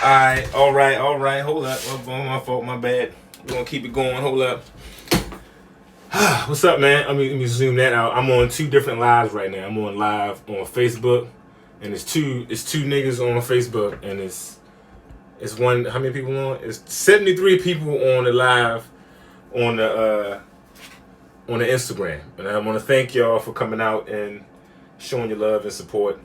All right. Hold up. My fault, my bad. We're gonna keep it going. Hold up. What's up, man? Let me zoom that out. I'm on two different lives right now. I'm on live on Facebook, and it's two niggas on Facebook, and it's one. How many people on? It's 73 people on the live on the Instagram, and I want to thank y'all for coming out and showing your love and support.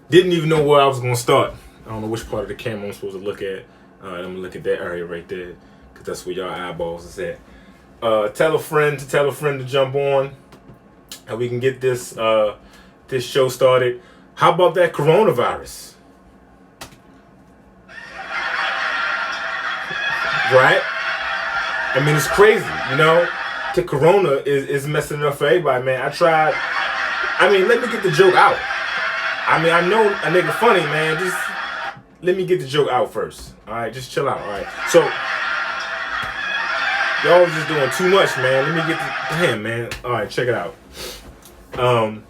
Didn't even know where I was gonna start. I don't know which part of the camera I'm supposed to look at. I'm gonna look at that area right there, cause that's where y'all eyeballs is at. Tell a friend to jump on, and we can get this show started. How about that coronavirus? Right? I mean, it's crazy, you know. The corona is messing it up for everybody, man. Let me get the joke out. I mean, I know a nigga funny, man. Just let me get the joke out first. All right, just chill out. All right. So y'all just doing too much, man. Let me get damn, man. All right, check it out. I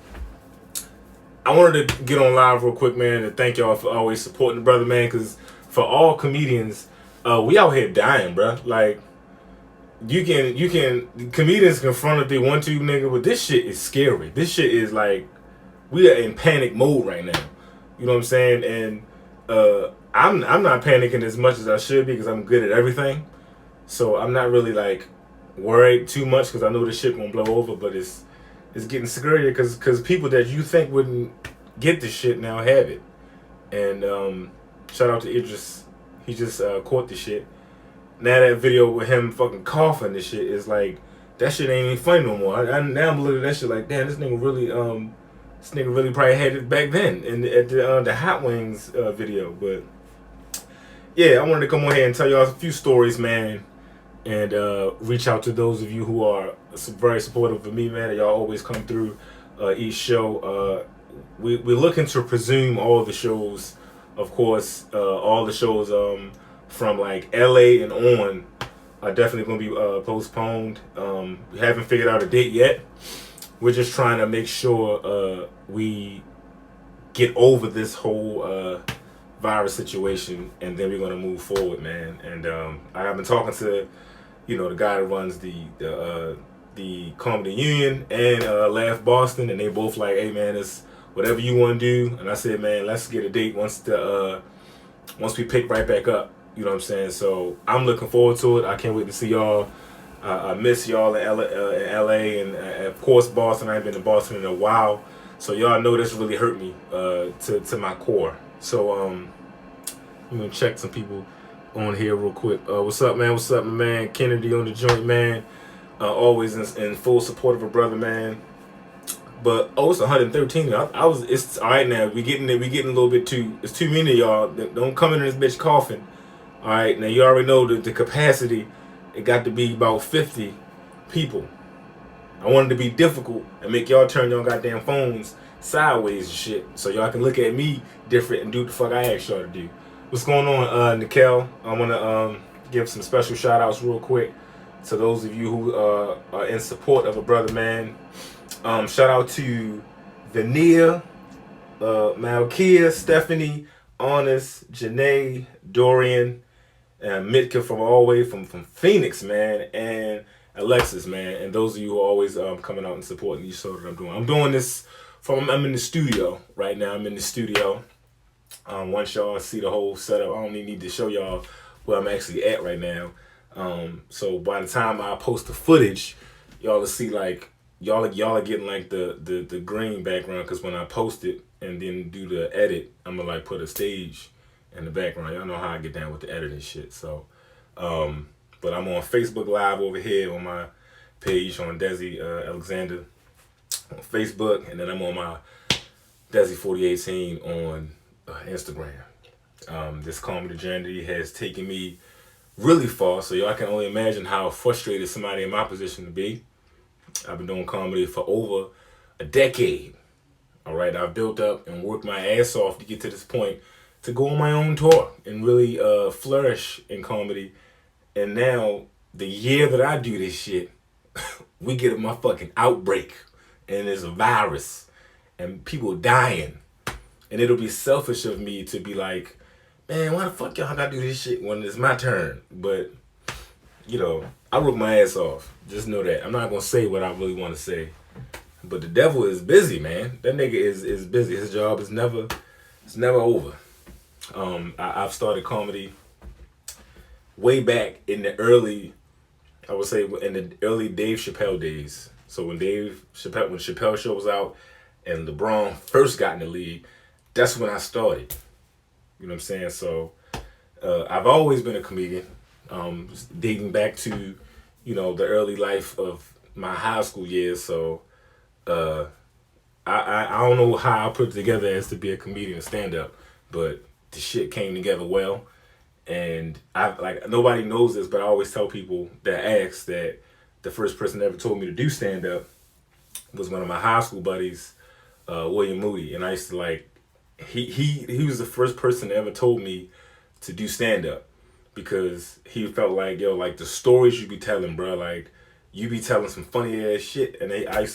wanted to get on live real quick, man, and thank y'all for always supporting the brother, man. Because for all comedians, we out here dying, bro. Like comedians can front if they want to, nigga, but this shit is scary. This shit is like, we are in panic mode right now. You know what I'm saying? And I'm not panicking as much as I should be because I'm good at everything. So I'm not really like worried too much because I know this shit won't blow over. But it's getting scarier because people that you think wouldn't get this shit now have it. And shout out to Idris. He just caught the shit. Now that video with him fucking coughing and shit is like, that shit ain't even funny no more. Now I'm looking at that shit like, damn, this nigga really probably had it back then at the Hot Wings video. But yeah, I wanted to come on here and tell y'all a few stories, man, and reach out to those of you who are very supportive of me, man. Y'all always come through each show. We're looking to resume all the shows, of course. All the shows from like LA and on are definitely going to be postponed. We haven't figured out a date yet. We're just trying to make sure we get over this whole virus situation, and then we're gonna move forward, man. And I've been talking to, the guy that runs the Comedy Union and Laugh Boston, and they both like, hey man, it's whatever you want to do. And I said, man, let's get a date once we pick right back up. You know what I'm saying? So I'm looking forward to it. I can't wait to see y'all. I miss y'all in LA and of course Boston. I ain't been to Boston in a while, so y'all know this really hurt me to my core. So I'm gonna check some people on here real quick. What's up, man? What's up, my man? Kennedy on the joint, man. Always in full support of a brother, man. But it's 113. It's all right now. We getting a little bit too. It's too many of y'all. Don't come in this bitch coughing. All right, now you already know the capacity. It got to be about 50 people. I wanted to be difficult and make y'all turn your goddamn phones sideways and shit, so y'all can look at me different and do the fuck I asked y'all to do. What's going on, Nikel? I want to give some special shout outs real quick to those of you who are in support of a brother, man. Shout out to Vania, Malkia, Stephanie, Honest, Janae, Dorian, and Mitka from all the way from Phoenix, man, and Alexis, man, and those of you who are always coming out and supporting each show that I'm doing. I'm doing this I'm in the studio right now. I'm in the studio. Once y'all see the whole setup, I don't even need to show y'all where I'm actually at right now. So by the time I post the footage, y'all will see like y'all are getting like the green background, because when I post it and then do the edit, I'm gonna like put a stage in the background. Y'all know how I get down with the editing shit. So, but I'm on Facebook Live over here on my page on Desi Alexander on Facebook, and then I'm on my Desi 4018 on Instagram. This comedy journey has taken me really far, so y'all can only imagine how frustrated somebody in my position to be. I've been doing comedy for over a decade. All right, I've built up and worked my ass off to get to this point, to go on my own tour and really flourish in comedy. And now, the year that I do this shit, we get a motherfucking outbreak, and there's a virus, and people dying. And it'll be selfish of me to be like, man, why the fuck y'all gotta do this shit when it's my turn? But, I work my ass off. Just know that. I'm not gonna say what I really want to say. But the devil is busy, man. That nigga is busy. His job is never over. I've started comedy way back in the early, I would say in the early Dave Chappelle days. So when Chappelle show was out and LeBron first got in the league, that's when I started. You know what I'm saying? So I've always been a comedian, dating back to, the early life of my high school years. So I don't know how I put it together as to be a comedian and stand up, but the shit came together well. And I like nobody knows this, but I always tell people that ask that the first person that ever told me to do stand up was one of my high school buddies, William Moody, and I used to like he was the first person that ever told me to do stand up because he felt like like the stories you be telling, bro, like you be telling some funny ass shit, and I used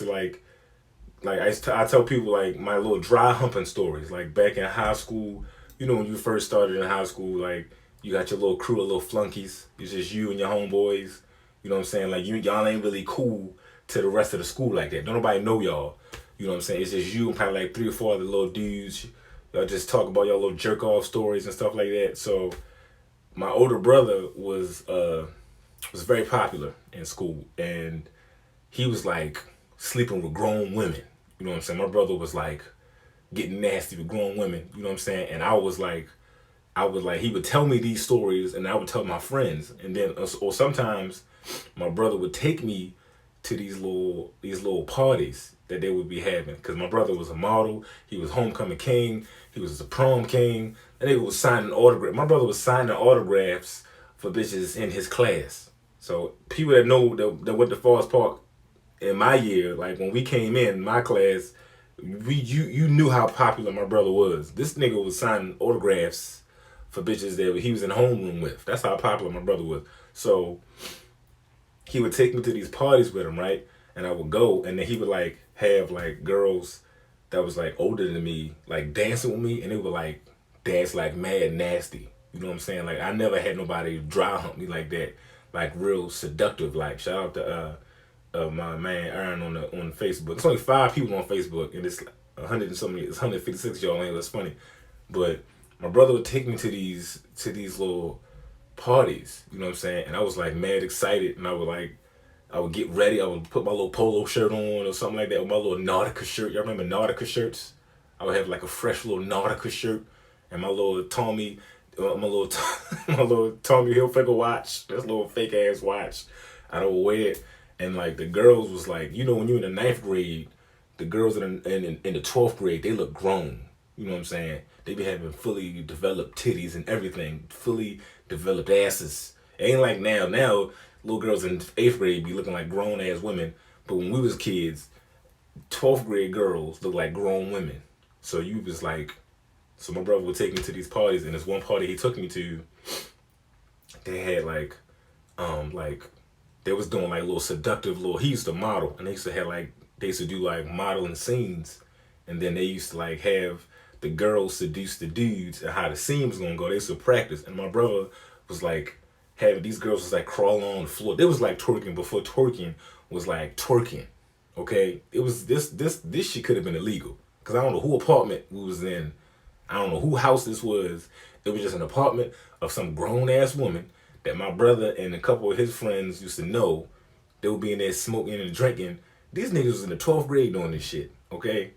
to I tell people like my little dry humping stories, like back in high school, when you first started in high school, like you got your little crew of little flunkies. It's just you and your homeboys. You know what I'm saying? Like y'all ain't really cool to the rest of the school like that. Don't nobody know y'all. You know what I'm saying? It's just you and probably like 3 or 4 other little dudes. Y'all just talk about y'all little jerk off stories and stuff like that. So my older brother was very popular in school, and he was like sleeping with grown women. You know what I'm saying? My brother was like getting nasty with grown women. You know what I'm saying? And I would he would tell me these stories, and I would tell my friends, and then or sometimes my brother would take me to these little parties that they would be having, because my brother was a model, he was homecoming king, he was a prom king, and they was signing autographs. My brother was signing autographs for bitches in his class. So people that know that went to Forest Park in my year, like when we came in my class, you knew how popular my brother was. This nigga was signing autographs for bitches that he was in homeroom with. That's how popular my brother was. So he would take me to these parties with him, right? And I would go, and then he would like have like girls that was like older than me, like dancing with me, and they would like dance like mad nasty. You know what I'm saying? Like I never had nobody dry hump me like that, like real seductive. Like shout out to my man Aaron on Facebook. It's only 5 people on Facebook, and it's 100 and something. It's 156 y'all on here. That's funny, but my brother would take me to these little parties. You know what I'm saying? And I was like mad excited, and I would get ready. I would put my little polo shirt on or something like that with my little Nautica shirt. Y'all remember Nautica shirts? I would have like a fresh little Nautica shirt and my little Tommy, my little Tommy Hilfiger watch. This little fake ass watch. I would wear it, and like the girls was like, when you're in the 9th grade, the girls in the 12th grade, they look grown. You know what I'm saying? They be having fully developed titties and everything, fully developed asses. It ain't like now. Now, little girls in 8th grade be looking like grown ass women. But when we was kids, 12th grade girls look like grown women. So my brother would take me to these parties, and this one party he took me to, they had they was doing like little seductive he used to model, and they used to do like modeling scenes, and then they used to like have the girls seduce the dudes and how the scene was gonna go. They used to practice, and my brother was like having these girls was like crawling on the floor. They was like twerking before twerking was like twerking. Okay, it was this shit could have been illegal, because I don't know who apartment we was in. I don't know who house this was. It was just an apartment of some grown ass woman that my brother and a couple of his friends used to know. They would be in there smoking and drinking. These niggas was in the 12th grade doing this shit. Okay.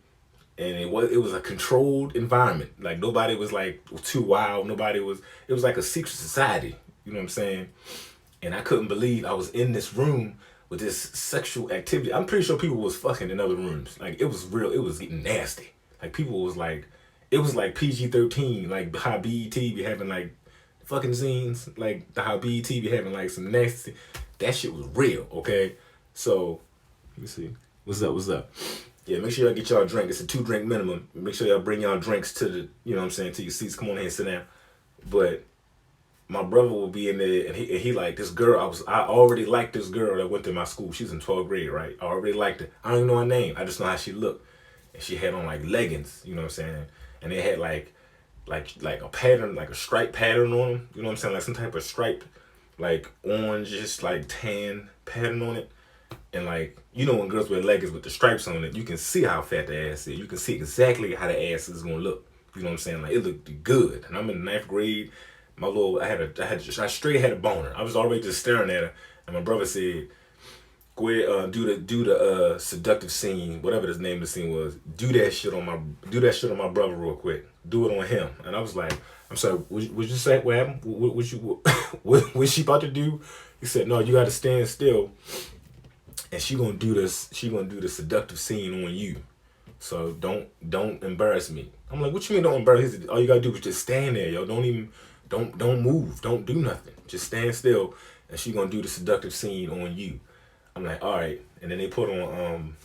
And it was a controlled environment. Like nobody was like too wild. It was like a secret society. You know what I'm saying? And I couldn't believe I was in this room with this sexual activity. I'm pretty sure people was fucking in other rooms. Like it was real. It was getting nasty. Like people was like, it was like PG-13. Like how BET be having like fucking scenes. Like how BET be having like some nasty. That shit was real. Okay. So let me see. What's up? Yeah, make sure y'all get y'all a drink. It's a 2-drink minimum. Make sure y'all bring y'all drinks to the, you know what I'm saying, to your seats. Come on in and sit down. But my brother will be in there, and he like this girl. I already liked this girl that went to my school. She was in 12th grade, right? I already liked her. I don't even know her name. I just know how she looked. And she had on like leggings, you know what I'm saying? and they had like a pattern, like a stripe pattern on them. You know what I'm saying? Like some type of stripe, like orange, just like tan pattern on it. And like, you know, when girls wear leggings with the stripes on it, you can see how fat the ass is. You can see exactly how the ass is gonna look. You know what I'm saying? Like it looked good. And I'm in the ninth grade. I straight had a boner. I was already just staring at her, and my brother said, "Go ahead, do the seductive scene, whatever the name of the scene was. Do that shit on my brother real quick. Do it on him." And I was like, "I'm sorry, would you say what happened? What she about to do?" He said, "No, you got to stand still, and she gonna do this. She gonna do the seductive scene on you. So don't embarrass me." I'm like, "What you mean don't embarrass?" He said, "All you gotta do is just stand there, yo. Don't move. Don't do nothing. Just stand still, and she gonna do the seductive scene on you." I'm like, "All right." And then they put on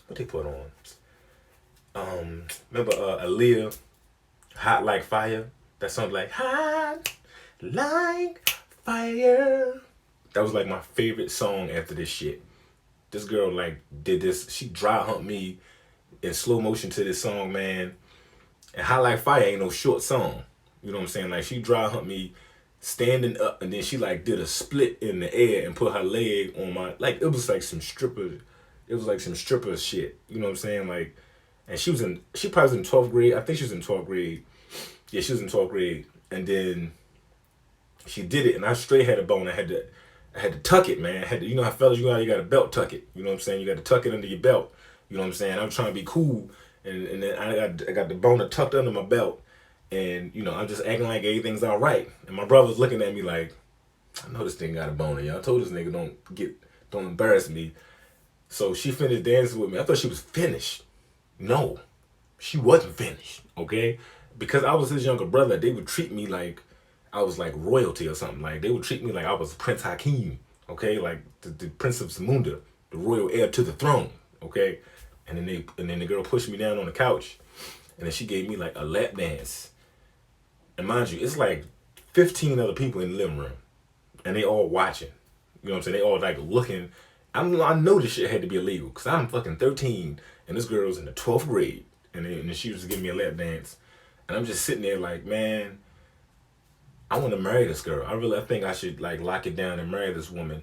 what they put on? Remember Aaliyah, "Hot Like Fire"? That song like "Hot Like Fire." That was like my favorite song after this shit. This girl like did this. She dry humped me in slow motion to this song, man. And "Hot Like Fire" ain't no short song. You know what I'm saying? Like she dry humped me standing up, and then she like did a split in the air and put her leg on my, like it was like some stripper. It was like some stripper shit. You know what I'm saying? Like, and she probably was in 12th grade. I think she was in 12th grade. Yeah, she was in 12th grade. And then she did it, and I straight had a bone. I had to tuck it, man. I had to, you know how fellas, you got to belt tuck it. You know what I'm saying? You got to tuck it under your belt. You know what I'm saying? I'm trying to be cool, and then I got the boner tucked under my belt, and you know I'm just acting like everything's all right. And my brother's looking at me like, "I know this thing got a boner, y'all. I told this nigga don't embarrass me." So she finished dancing with me. I thought she was finished. No, she wasn't finished. Okay, because I was his younger brother, they would treat me like I was like royalty or something. Like they would treat me like I was Prince Hakeem. Okay, like the Prince of Zamunda, the royal heir to the throne. Okay, and then the girl pushed me down on the couch, and then she gave me like a lap dance. And mind you, it's like 15 other people in the living room, and they all watching. You know what I'm saying? They all like looking. I know this shit had to be illegal because I'm fucking 13, and this girl's in the 12th grade, and then she was giving me a lap dance, and I'm just sitting there like, man, I want to marry this girl. I think I should like lock it down and marry this woman.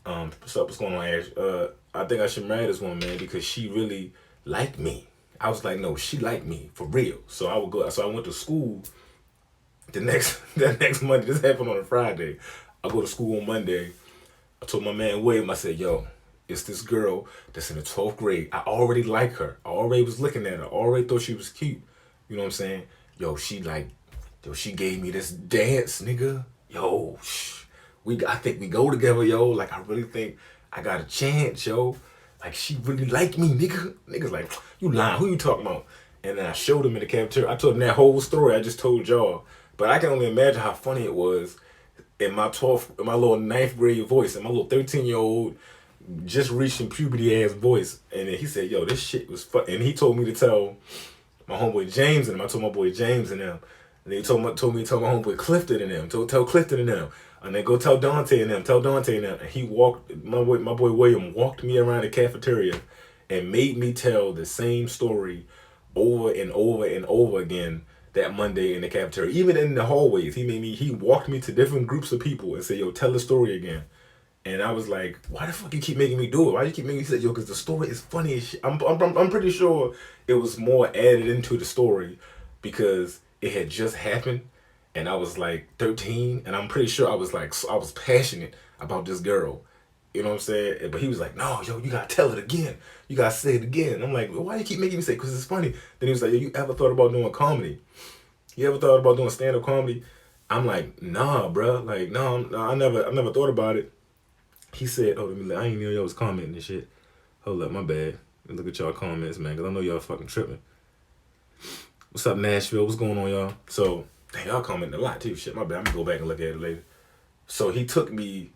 What's going on, Ash? I think I should marry this woman, man, because she really liked me. I was like, no, she liked me for real. So I would go. So I went to school. That next Monday. This happened on a Friday. I go to school on Monday. I told my man William. I said, "Yo, it's this girl that's in the 12th grade. I already like her. I already was looking at her. I already thought she was cute. You know what I'm saying? Yo, she gave me this dance, nigga. Yo, I think we go together, yo. Like, I really think I got a chance, yo. Like, she really like me, nigga." Niggas like, "You lying. Who you talking about?" And then I showed him in the cafeteria. I told him that whole story I just told y'all. But I can only imagine how funny it was in my little ninth grade voice, and my little 13-year-old just reaching puberty ass voice. And then he said, "Yo, this shit was fun." And he told me to tell my homeboy James and them. I told my boy James and them. And they told me to tell my homeboy Clifton and them. Tell Clifton and them. And then go tell Dante and them. Tell Dante and them. And he my boy William walked me around the cafeteria and made me tell the same story over and over and over again that Monday in the cafeteria. Even in the hallways, he walked me to different groups of people and said, "Yo, tell the story again." And I was like, "Why the fuck you keep making me do it? Why you keep making me?" He said, "Yo, because the story is funny as shit." I'm pretty sure it was more added into the story because it had just happened, and I was like 13, and I'm pretty sure I was passionate about this girl. You know what I'm saying? But he was like, "No, yo, you gotta tell it again. You gotta say it again." And I'm like, "Well, why do you keep making me say it? Because it's funny." Then he was like, "Yo, you ever thought about doing comedy? You ever thought about doing stand-up comedy?" I'm like, "Nah, bro. Like, no, I never thought about it." He said, "Oh, I ain't know y'all was commenting and shit. Hold up, my bad. Look at y'all comments, man, because I know y'all fucking tripping. What's up, Nashville? What's going on, y'all?" So, dang, y'all commenting a lot, too. Shit, my bad. I'm going to go back and look at it later. So, he took me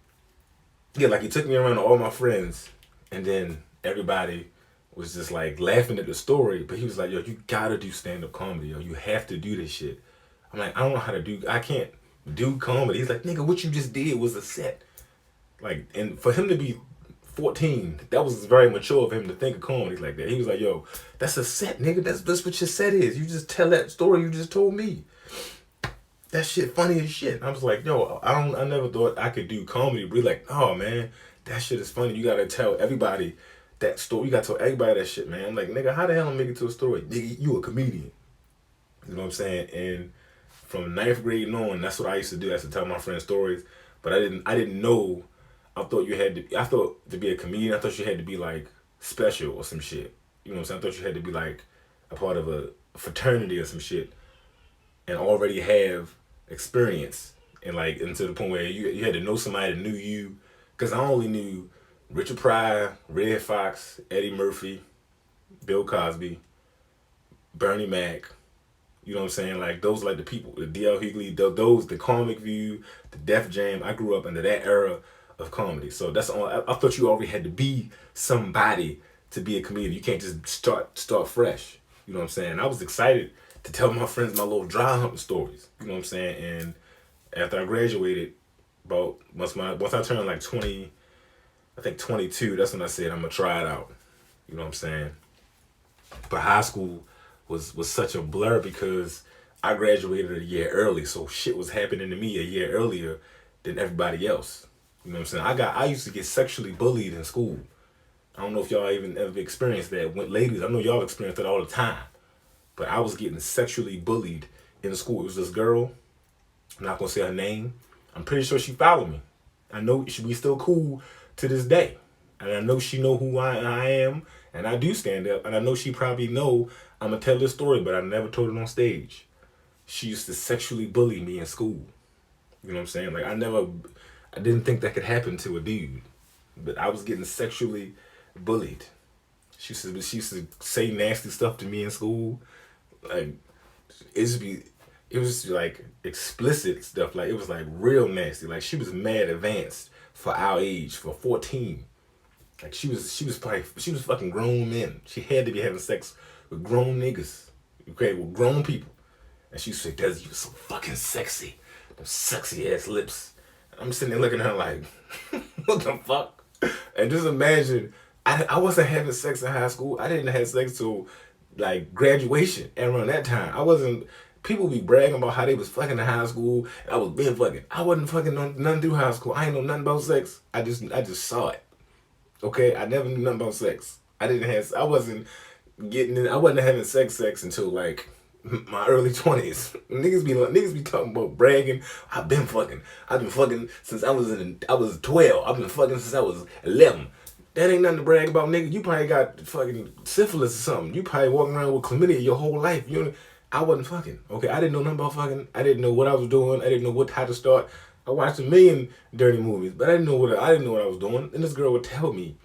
around to all my friends, and then everybody was just, like, laughing at the story, but he was like, "Yo, you got to do stand-up comedy, yo. You have to do this shit." I'm like, "I don't know I can't do comedy." He's like, "Nigga, what you just did was a set." Like, and for him to be 14. That was very mature of him to think of comedy like that. He was like, yo, that's a set, nigga. That's what your set is. You just tell that story you just told me. That shit funny as shit. I was like, yo, I never thought I could do comedy. But like, oh man, that shit is funny. You gotta tell everybody that story. You gotta tell everybody that shit, man. I'm like, nigga, how the hell I make it to a story? Nigga, you a comedian. You know what I'm saying? And from ninth grade on, that's what I used to do. I used to tell my friends stories. But I didn't know. I thought to be a comedian, I thought you had to be like special or some shit. You know what I'm saying? I thought you had to be like a part of a fraternity or some shit and already have experience and to the point where you had to know somebody that knew you. Cause I only knew Richard Pryor, Red Fox, Eddie Murphy, Bill Cosby, Bernie Mac. You know what I'm saying? Like those like the people, the D.L. Hughley, the Comic View, the Def Jam. I grew up under that era of comedy. So that's all. I thought you already had to be somebody to be a comedian. You can't just start fresh. You know what I'm saying? I was excited to tell my friends my little dry humping stories. You know what I'm saying? And after I graduated, about once I turned like 20, I think 22, that's when I said I'm gonna try it out. You know what I'm saying? But high school was such a blur because I graduated a year early, so shit was happening to me a year earlier than everybody else. You know what I'm saying? I used to get sexually bullied in school. I don't know if y'all even ever experienced that. Ladies, I know y'all experience that all the time. But I was getting sexually bullied in school. It was this girl. I'm not gonna say her name. I'm pretty sure she followed me. I know we still cool to this day. And I know she know who I am. And I do stand up. And I know she probably know I'm gonna tell this story, but I never told it on stage. She used to sexually bully me in school. You know what I'm saying? Like I didn't think that could happen to a dude. But I was getting sexually bullied. She used to say nasty stuff to me in school. Like it was like explicit stuff. Like it was like real nasty. Like she was mad advanced for our age, for 14. Like she was fucking grown men. She had to be having sex with grown niggas. Okay, with grown people. And she said, Desi, you so fucking sexy. Those sexy ass lips. And I'm sitting there looking at her like, what the fuck? And just imagine, I wasn't having sex in high school. I didn't have sex till like graduation. And around that time, people be bragging about how they was fucking in high school. And I was being fucking. I wasn't fucking nothing through high school. I ain't know nothing about sex. I just saw it. Okay, I never knew nothing about sex. I wasn't having sex until like my early 20s. Niggas be talking about bragging. I've been fucking since I was 12. I've been fucking since I was 11. That ain't nothing to brag about, nigga. You probably got fucking syphilis or something. You probably walking around with chlamydia your whole life. I wasn't fucking. Okay, I didn't know nothing about fucking. I didn't know what I was doing. I didn't know how to start. I watched a million dirty movies, but I didn't know what I was doing. And this girl would tell me,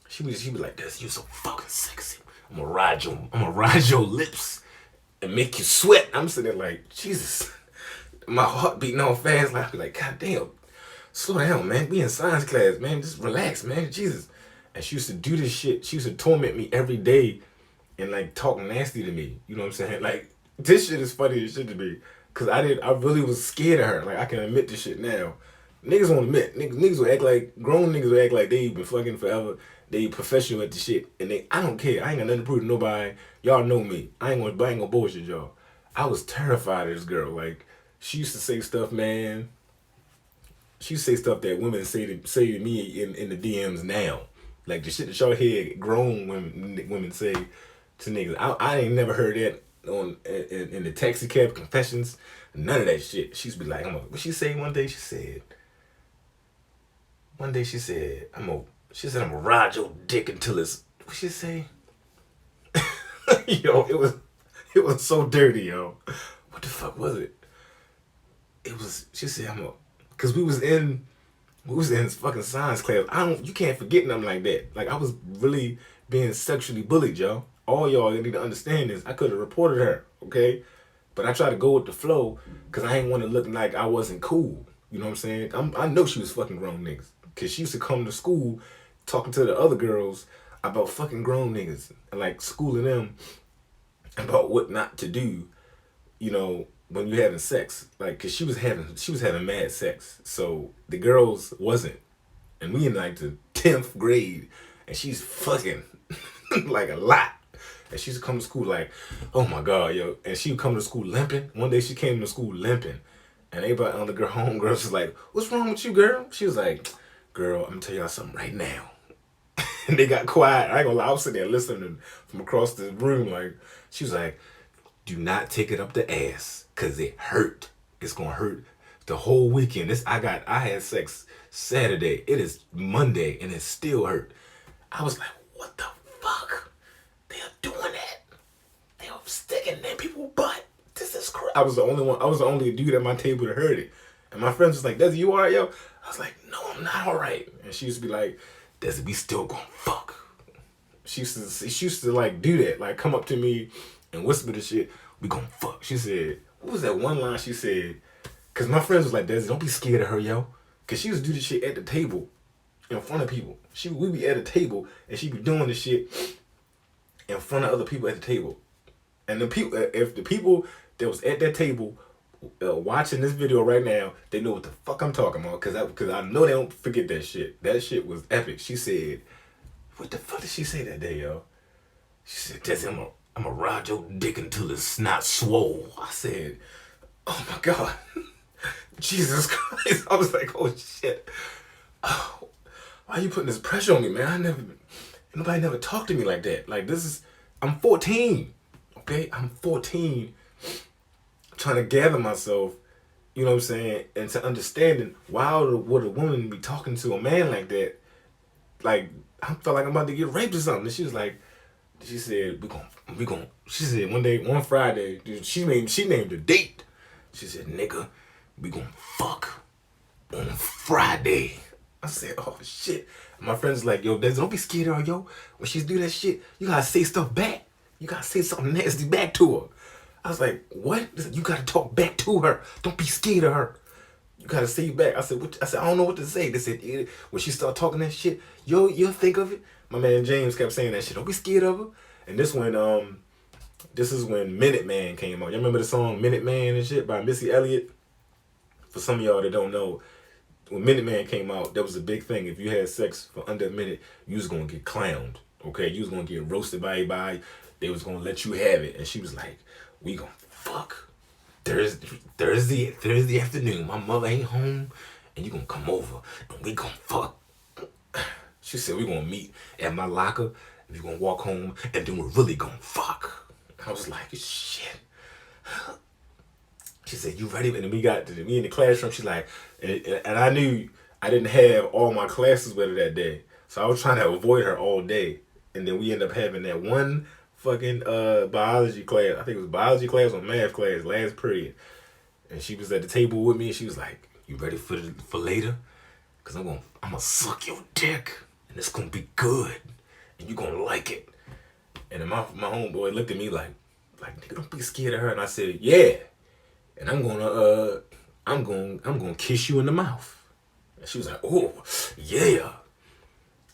she was like, "This, you so fucking sexy. I'm gonna ride your lips and make you sweat." I'm sitting there like, Jesus, my heart beating all fast. Like, I be like, God damn, slow down, man. We in science class, man. Just relax, man. Jesus. And she used to do this shit. She used to torment me every day and like talk nasty to me. You know what I'm saying? Like, this shit is funny as shit to me. Cause I really was scared of her. Like, I can admit this shit now. Niggas won't admit. Niggas will act like, grown niggas will act like they been fucking forever. They professional at the shit. And I don't care. I ain't got nothing to prove to nobody. Y'all know me. I ain't gonna bullshit y'all. I was terrified of this girl. Like, she used to say stuff, man. She used to say stuff that women say to me in the DMs now. Like the shit that y'all hear grown women say to niggas. I ain't never heard that in the taxi cab confessions. None of that shit. She used to be like, what she say one day? She said, I'm gonna ride your dick until it's, what she say? Yo, it was so dirty, yo. What the fuck was it? She said, cause we was in fucking science class. You can't forget nothing like that. Like, I was really being sexually bullied, yo. All y'all need to understand this. I could have reported her, okay? But I tried to go with the flow because I ain't want to look like I wasn't cool. You know what I'm saying? I know she was fucking grown niggas. Because she used to come to school talking to the other girls about fucking grown niggas. And like schooling them about what not to do, when you're having sex. Like, because she was having mad sex. So the girls wasn't. And we in like the 10th grade, and she's fucking like a lot. And she used to come to school like, oh my God, yo. And she would come to school limping. One day she came to school limping. And everybody on the girl homegirl was like, what's wrong with you, girl? She was like, girl, I'm gonna tell y'all something right now. And they got quiet. I ain't gonna lie, I was sitting there listening from across the room. Like, she was like, do not take it up the ass, cause it hurt. It's gonna hurt the whole weekend. I had sex Saturday. It is Monday and it still hurt. I was like, what the fuck? They're doing that. They were sticking in people's butt. This is crazy. I was the only one. I was the only dude at my table that heard it. And my friends was like, Desi, you alright, yo? I was like, no, I'm not alright. And she used to be like, Desi, we still gonna fuck. She used to like do that. Like come up to me and whisper the shit. We gonna fuck. She said, what was that one line she said? Cause my friends was like, Desi, don't be scared of her, yo. Cause she used to do this shit at the table in front of people. We be at a table and she be doing this shit in front of other people at the table. And the people, if the people that was at that table watching this video right now, they know what the fuck I'm talking about. Cause I know they don't forget that shit. That shit was epic. She said, what the fuck did she say that day, yo? She said, Desi, I'm a ride your dick until it's not swole. I said, oh my God. Jesus Christ. I was like, oh shit. Oh, why are you putting this pressure on me, man? Nobody never talked to me like that. Like I'm 14. Okay? I'm 14. Trying to gather myself, you know what I'm saying? And to understanding why would a woman be talking to a man like that? Like, I felt like I'm about to get raped or something. And she was like, she said, she said one Friday, dude, she named a date. She said, nigga, we gonna fuck on Friday. I said, oh shit. My friend's like, yo, Des, don't be scared of her, yo. When she do that shit, you gotta say stuff back. You gotta say something nasty back to her. I was like, what? You gotta talk back to her. Don't be scared of her. You gotta say back. I said, what? I said, I don't know what to say. They said, when she started talking that shit, you'll think of it. My man James kept saying that shit. Don't be scared of her. And this is when Minute Man came out. Y'all remember the song Minute Man and shit by Missy Elliott? For some of y'all that don't know, when Minute Man came out, that was a big thing. If you had sex for under a minute, you was gonna get clowned. Okay, you was gonna get roasted by everybody. They was gonna let you have it. And she was like, we gonna fuck Thursday afternoon. My mother ain't home, and you gonna come over and we gonna fuck. She said we gonna meet at my locker, and we gonna walk home, and then we're really gonna fuck. I was like, shit. She said, you ready? And then me in the classroom. She's like, and I knew I didn't have all my classes with her that day, so I was trying to avoid her all day. And then we ended up having that one fucking biology class. I think it was biology class or math class, last period. And she was at the table with me, and she was like, you ready for later? Cause I'm gonna suck your dick, and it's gonna be good, and you gonna like it. And then my homeboy looked at me like, nigga, don't be scared of her. And I said, yeah. And I'm gonna kiss you in the mouth. And she was like, oh, yeah.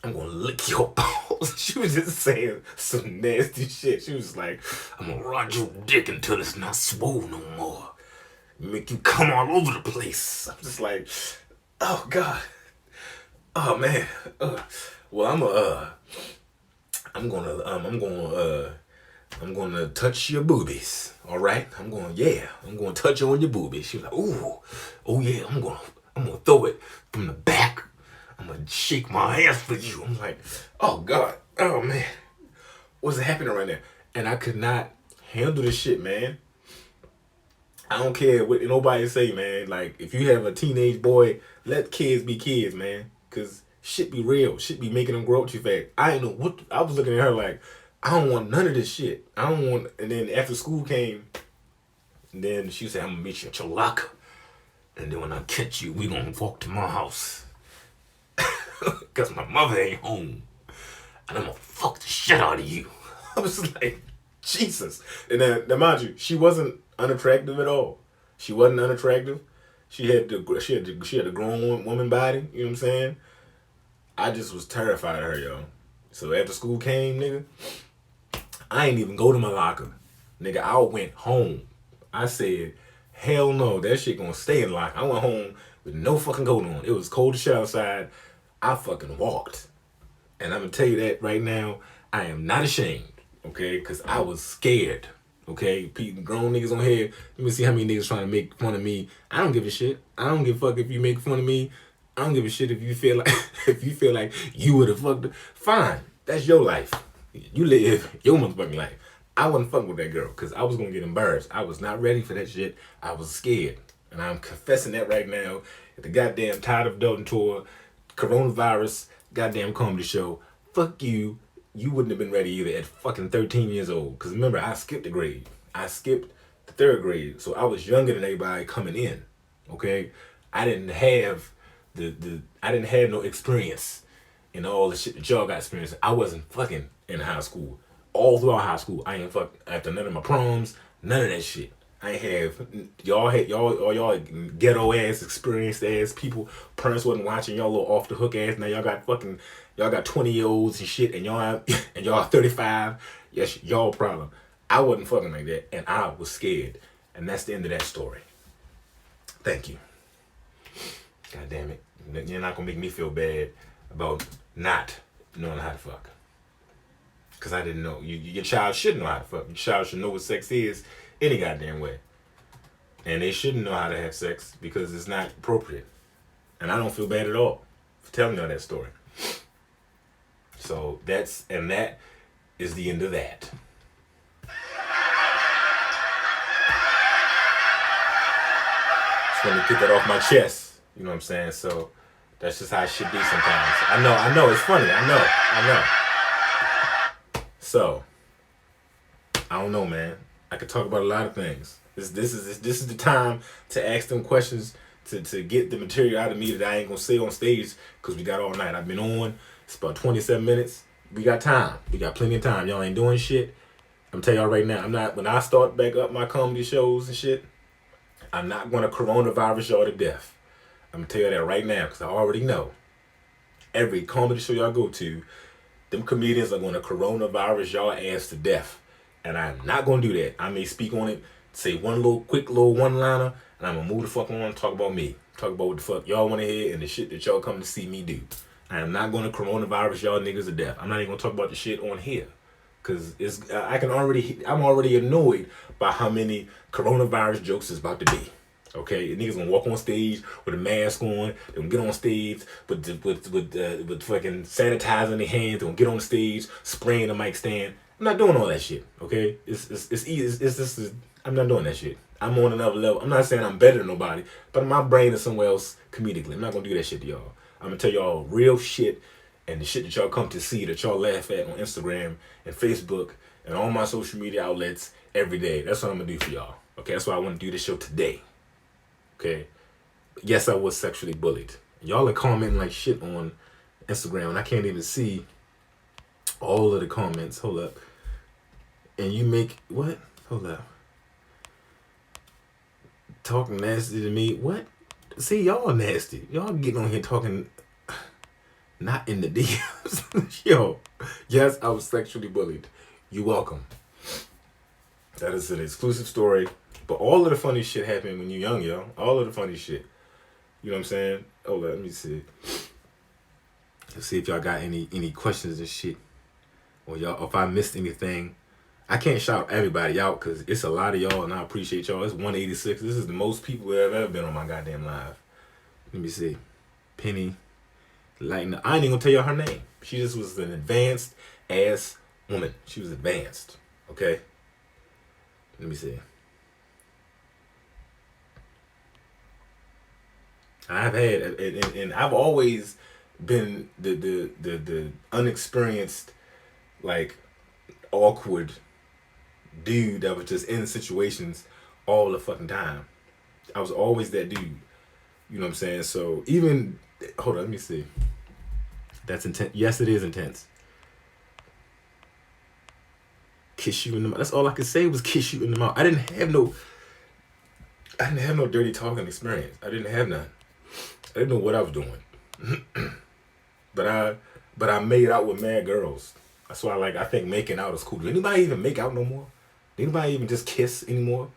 I'm gonna lick your balls. She was just saying some nasty shit. She was like, I'm gonna ride your dick until it's not swole no more. Make you come all over the place. I'm just like, oh God. Oh man. Well, I'm gonna touch your boobies. All right. I'm gonna touch on your boobies. She was like, ooh, oh yeah. I'm gonna throw it from the back. I'm gonna shake my ass for you. I'm like, oh God, oh man, what's happening right now? And I could not handle this shit, man. I don't care what nobody say, man. Like, if you have a teenage boy, let kids be kids, man. Cause shit be real. Shit be making them grow up too fast. I ain't know what, I was looking at her like, I don't want none of this shit. I don't want, and then after school came, and then she said, I'm gonna meet you at your locker. And then when I catch you, we gonna walk to my house. Cause my mother ain't home. And I'm gonna fuck the shit out of you. I was like, Jesus. And then mind you, she wasn't unattractive at all. She wasn't unattractive. She had the grown woman body, you know what I'm saying? I just was terrified of her, yo. So after school came, nigga, I ain't even go to my locker. Nigga, I went home. I said, hell no, that shit gonna stay in locker. I went home with no fucking coat on. It was cold as shit outside. I fucking walked. And I'm gonna tell you that right now, I am not ashamed, okay? Because I was scared, okay? Grown niggas on here, let me see how many niggas trying to make fun of me. I don't give a shit. I don't give a fuck if you make fun of me. I don't give a shit if you feel like if you feel like you would have fucked her. Fine, that's your life. You live your motherfucking life. I wasn't fucking with that girl because I was gonna get embarrassed. I was not ready for that shit. I was scared, and I'm confessing that right now. At the goddamn Tired of Adulting tour, coronavirus, goddamn comedy show. Fuck you. You wouldn't have been ready either at fucking 13 years old. Because remember, I skipped a grade. I skipped the third grade, so I was younger than everybody coming in. Okay, I didn't have I didn't have no experience in all the shit that y'all got experience. I wasn't fucking in high school. All throughout high school, I ain't fuck after none of my proms, none of that shit. I ain't have y'all ghetto ass experienced ass people. Parents wasn't watching y'all little off the hook ass. Now y'all got 20-year-olds and shit, and y'all 35. Yes, y'all problem. I wasn't fucking like that, and I was scared, and that's the end of that story. Thank you. God damn it, you're not gonna make me feel bad about not knowing how to fuck. Because I didn't know. Your child should know how to fuck. Your child should know what sex is any goddamn way. And they shouldn't know how to have sex because it's not appropriate. And I don't feel bad at all for telling y'all that story. So that is the end of that. Just want to get that off my chest. You know what I'm saying? So that's just how it should be sometimes. I know, it's funny. I know. So, I don't know, man. I could talk about a lot of things. This is the time to ask them questions to get the material out of me that I ain't gonna say on stage because we got all night. I've been on. It's about 27 minutes. We got time. We got plenty of time. Y'all ain't doing shit. I'm telling y'all right now. When I start back up my comedy shows and shit, I'm not gonna coronavirus y'all to death. I'm gonna tell you that right now because I already know. Every comedy show y'all go to, them comedians are going to coronavirus y'all ass to death. And I'm not going to do that. I may speak on it, say one little quick little one-liner, and I'm going to move the fuck on and talk about me. Talk about what the fuck y'all want to hear and the shit that y'all come to see me do. I am not going to coronavirus y'all niggas to death. I'm not even going to talk about the shit on here. Because I'm already annoyed by how many coronavirus jokes is about to be. Okay, niggas gonna walk on stage with a mask on. They gonna get on stage with fucking sanitizer in their hands. They gonna get on stage, spraying the mic stand. I'm not doing all that shit. Okay, it's easy. I'm not doing that shit. I'm on another level. I'm not saying I'm better than nobody, but my brain is somewhere else comedically. I'm not gonna do that shit to y'all. I'm gonna tell y'all real shit and the shit that y'all come to see that y'all laugh at on Instagram and Facebook and all my social media outlets every day. That's what I'm gonna do for y'all. Okay, that's why I want to do this show today. Okay. Yes, I was sexually bullied. Y'all are commenting like shit on Instagram, and I can't even see all of the comments. Hold up. And you make what? Hold up. Talking nasty to me. What? See, y'all nasty. Y'all getting on here talking not in the DMs. Yo. Yes, I was sexually bullied. You're welcome. That is an exclusive story. But all of the funny shit happened when you're young, yo. All of the funny shit. You know what I'm saying? Hold on, let me see. Let's see if y'all got any questions and shit. Or y'all, if I missed anything. I can't shout everybody out because it's a lot of y'all and I appreciate y'all. It's 186. This is the most people that have ever been on my goddamn live. Let me see. Penny. Lightning. I ain't even gonna tell y'all her name. She just was an advanced ass woman. She was advanced. Okay? Let me see. I've had, and I've always been the unexperienced, like, awkward dude that was just in situations all the fucking time. I was always that dude. You know what I'm saying? So even, hold on, let me see. That's intense. Yes, it is intense. Kiss you in the mouth. That's all I could say was kiss you in the mouth. I didn't have no dirty talking experience. I didn't have none. I didn't know what I was doing. but I made out with mad girls. That's why I think making out is cool. Do anybody even make out no more? Do anybody even just kiss anymore?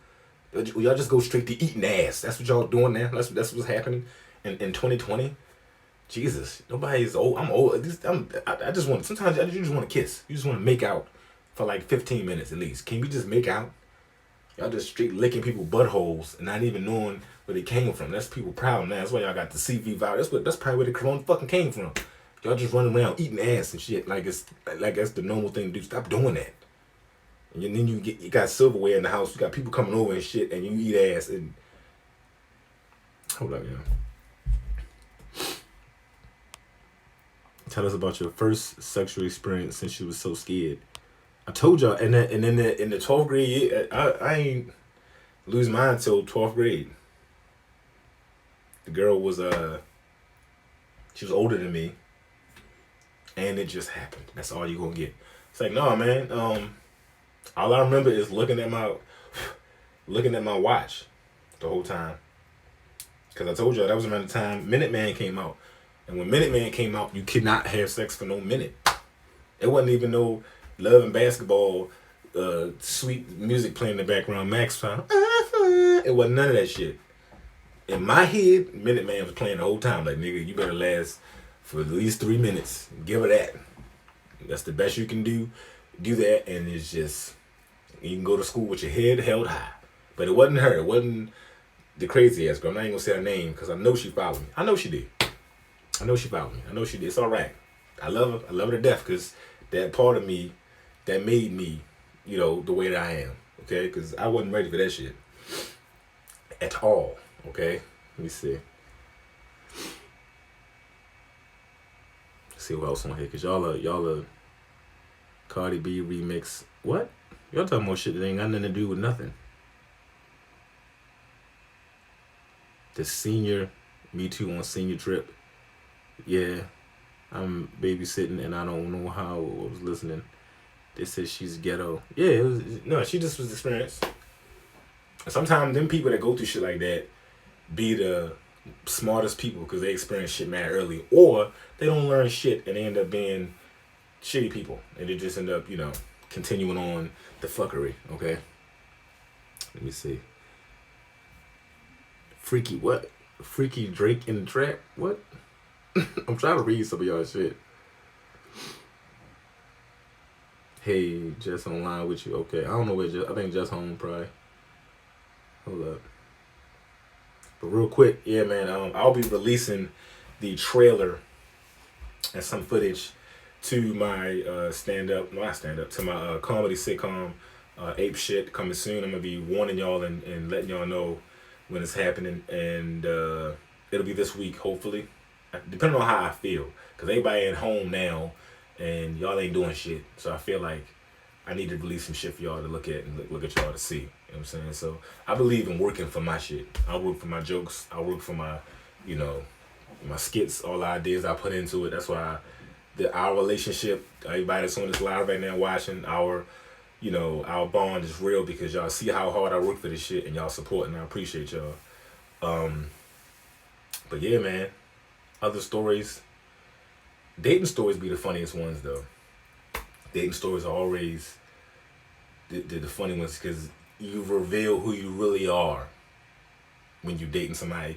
Y'all just go straight to eating ass. That's what y'all doing now. That's what's happening in 2020. Jesus, nobody's old. I'm old. I just want. Sometimes you just want to kiss. You just want to make out for like 15 minutes at least. Can we just make out? Y'all just straight licking people buttholes and not even knowing where they came from. That's people problem now. That's why y'all got the CV virus. That's probably where the corona fucking came from. Y'all just running around eating ass and shit like that's the normal thing to do. Stop doing that. And then you got silverware in the house. You got people coming over and shit, and you eat ass. And hold up, yo. Tell us about your first sexual experience since you was so scared. I told y'all, and in the 12th grade year, I ain't lose mine until 12th grade. The girl was she was older than me, and it just happened. That's all you gonna get. It's like, no, man. All I remember is looking at my watch the whole time. Cause I told y'all that was around the time Minuteman came out, and when Minuteman came out, you could not have sex for no minute. It wasn't even no Love and Basketball, sweet music playing in the background, Max time. It wasn't none of that shit. In my head, Minuteman was playing the whole time. Like, nigga, you better last for at least 3 minutes. Give her that. That's the best you can do. Do that, and it's just, you can go to school with your head held high. But it wasn't her. It wasn't the crazy ass girl. I'm not even gonna say her name because I know she followed me. I know she did. I know she followed me. I know she did. It's all right. I love her. I love her to death because that part of me that made me, you know, the way that I am. Okay? Because I wasn't ready for that shit at all. Okay? Let me see. Let's see what else on here. Because y'all are Cardi B remix. What? Y'all talking about shit that ain't got nothing to do with nothing. The senior, Me Too on senior trip. Yeah, I'm babysitting and I don't know how I was listening. They said she's ghetto. Yeah, no, she just was experienced. Sometimes them people that go through shit like that be the smartest people because they experience shit mad early, or they don't learn shit and they end up being shitty people and they just end up, you know, continuing on the fuckery. Okay, let me see. Freaky what? Freaky Drake in the trap? What? I'm trying to read some of y'all shit. Hey, Jess online with you. Okay, I don't know where Jess. I think Jess home probably. Hold up. But real quick, yeah, man. I'll be releasing the trailer and some footage to my to my comedy sitcom, Ape Shit, coming soon. I'm gonna be warning y'all and letting y'all know when it's happening, and it'll be this week, hopefully, depending on how I feel, because everybody at home now, and y'all ain't doing shit, so I feel like I need to release some shit for y'all to look at and look at y'all to see, you know what I'm saying? So I believe in working for my shit. I work for my jokes, I work for my, you know, my skits, all the ideas I put into it. That's why our relationship, everybody that's on this live right now watching, our bond is real, because y'all see how hard I work for this shit and y'all support, and I appreciate y'all. But yeah, man, other stories, dating stories be the funniest ones though. Dating stories are always the funny ones, because you reveal who you really are when you dating somebody.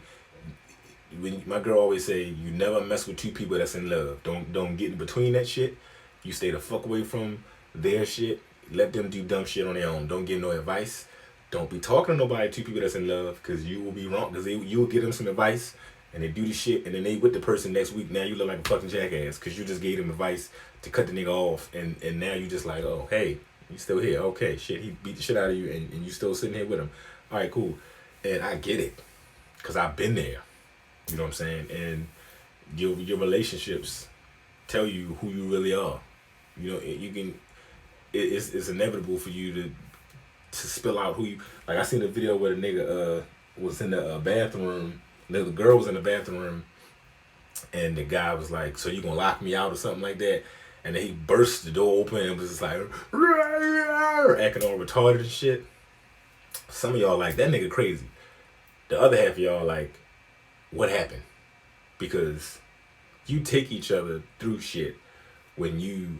When my girl always say, you never mess with two people that's in love. Don't get in between that shit. You stay the fuck away from their shit. Let them do dumb shit on their own. Don't give no advice. Don't be talking to nobody, two people that's in love, because you will be wrong. Because you will give them some advice, and they do the shit, and then they with the person next week. Now you look like a fucking jackass because you just gave them advice to cut the nigga off, and now you just like, oh, hey, you still here. Okay, shit, he beat the shit out of you, and you still sitting here with him. All right, cool. And I get it, because I've been there. You know what I'm saying? And your relationships tell you who you really are. You know, you can. It's inevitable for you to spill out who you. Like, I seen a video where the nigga was in the bathroom. The girl was in the bathroom, and the guy was like, "So you gonna lock me out or something like that?" And then he burst the door open and was just like acting all retarded and shit. Some of y'all like, that nigga crazy. The other half of y'all like, what happened? Because you take each other through shit when you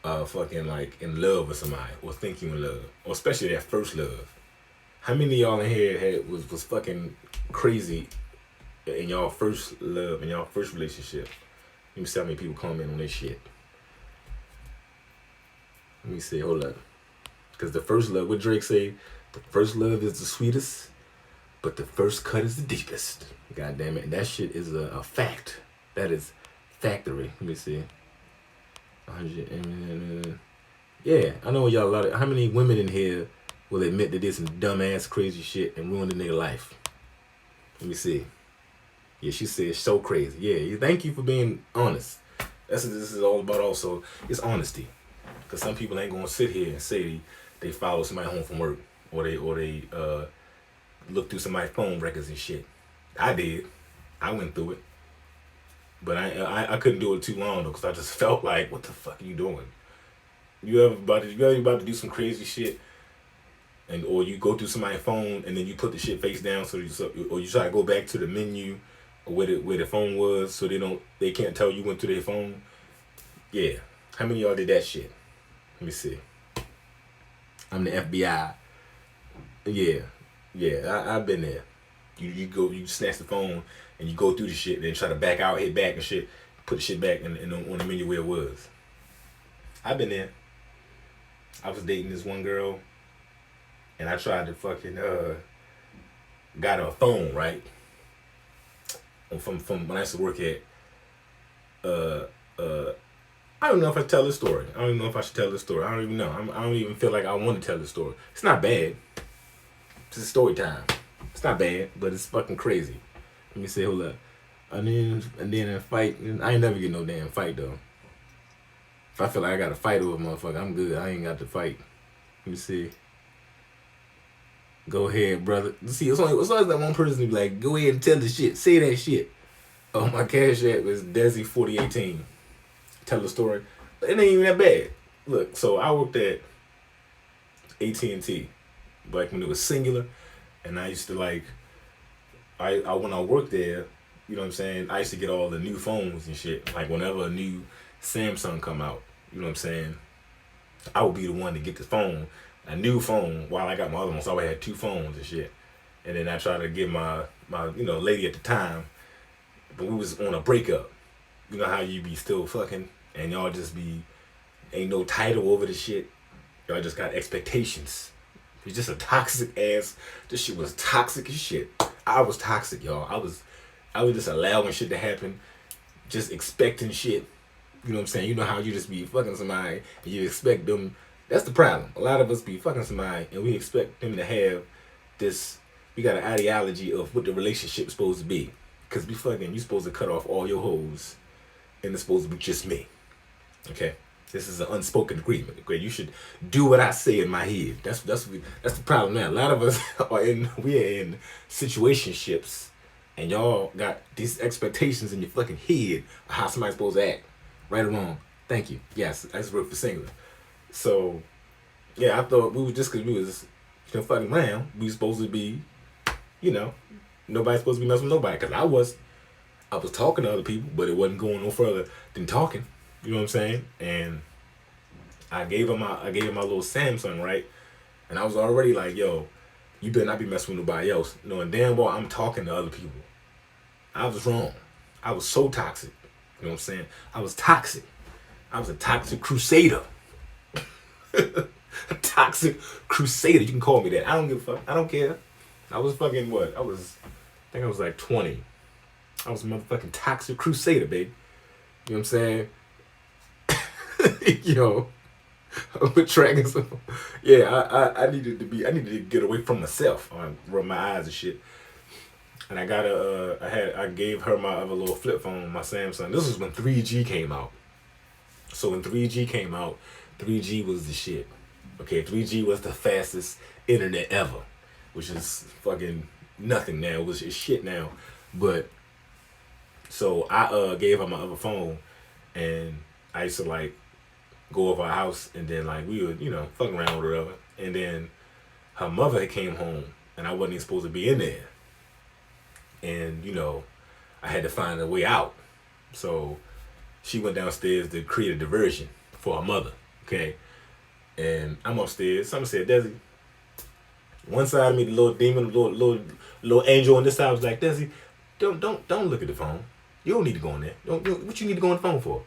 fucking like in love with somebody, or think you in love, or especially that first love. How many of y'all in here was fucking crazy in y'all first love, in y'all first relationship. Let me see how many people comment on this shit. Let me see, hold up. Because the first love, what Drake say, the first love is the sweetest, but the first cut is the deepest. God damn it. And that shit is a fact. That is factory. Let me see. 100. Yeah, I know y'all a lot of. How many women in here will admit that did some dumbass crazy shit and ruined their life? Let me see. Yeah, she said so crazy. Yeah, thank you for being honest. That's what this is all about. Also, it's honesty. Cause some people ain't gonna sit here and say they follow somebody home from work or they look through somebody's phone records and shit. I did. I went through it. But I couldn't do it too long though, cause I just felt like, what the fuck are you doing? You ever about to do some crazy shit, and or you go through somebody's phone and then you put the shit face down or you try to go back to the menu or where the phone was so they can't tell you went to their phone. Yeah, how many of y'all did that shit? Let me see. I'm the FBI. Yeah, I've been there. You snatch the phone and you go through the shit, then try to back out, hit back and shit, put the shit back and on the menu where it was. I've been there. I was dating this one girl, and I tried to fucking got her a phone, right? From when I used to work at I don't know if I tell this story. I don't even know if I should tell this story. I don't even know. I don't even feel like I want to tell this story. It's not bad. It's a story time. It's not bad, but it's fucking crazy. Let me say, hold up. And then in a fight, I ain't never get no damn fight though. If I feel like I got to fight over a motherfucker, I'm good. I ain't got to fight. Let me see. Go ahead, brother. See, it's always that one person to be like, go ahead and tell the shit. Say that shit. Oh, my cash app is Desi 4018. Tell the story. It ain't even that bad. Look, so I worked at AT&T, like when it was singular, and I used to like, I when I worked there, you know what I'm saying, I used to get all the new phones and shit. Like whenever a new Samsung come out, you know what I'm saying, I would be the one to get the phone, a new phone, while I got my other one. So I had two phones and shit. And then I tried to get my lady at the time, but we was on a breakup. You know how you be still fucking and y'all just be, ain't no title over the shit. Y'all just got expectations. It's just a toxic ass. This shit was toxic as shit. I was toxic, y'all. I was just allowing shit to happen, just expecting shit. You know what I'm saying? You know how you just be fucking somebody and you expect them. That's the problem. A lot of us be fucking somebody and we expect them to have this. We got an ideology of what the relationship's supposed to be. Cause we fucking, you supposed to cut off all your hoes, and it's supposed to be just me. Okay, this is an unspoken agreement. Okay, you should do what I say in my head. That's the problem now. A lot of us are in situationships, and y'all got these expectations in your fucking head of how somebody's supposed to act, right or wrong. Thank you. Yes, that's word for singular. So, yeah, I thought we was just because we was fucking around, we was supposed to be, nobody's supposed to be messing with nobody. Cause I was talking to other people, but it wasn't going no further than talking. You know what I'm saying? And I gave her my little Samsung, right? And I was already like, yo, you better not be messing with nobody else. Knowing damn well I'm talking to other people. I was wrong. I was so toxic. You know what I'm saying? I was toxic. I was a toxic crusader. A toxic crusader. You can call me that. I don't give a fuck. I don't care. I was fucking what? I think I was like 20. I was a motherfucking toxic crusader, baby. You know what I'm saying? Yo, I'm tracking some. Yeah, I needed to get away from myself. I rub my eyes and shit. And I got I gave her my other little flip phone, my Samsung. This was when 3G came out. So when 3G came out, 3G was the shit. Okay, 3G was the fastest internet ever, which is fucking nothing now. It's shit now. But so I gave her my other phone, and I used to like go over her house, and then like we would fuck around with whatever. And then her mother came home, and I wasn't even supposed to be in there. And I had to find a way out. So she went downstairs to create a diversion for her mother. Okay, and I'm upstairs. Someone said, Desi. One side of me, the little demon, the little angel on this side was like, Desi, Don't look at the phone. You don't need to go on there. What you need to go on the phone for?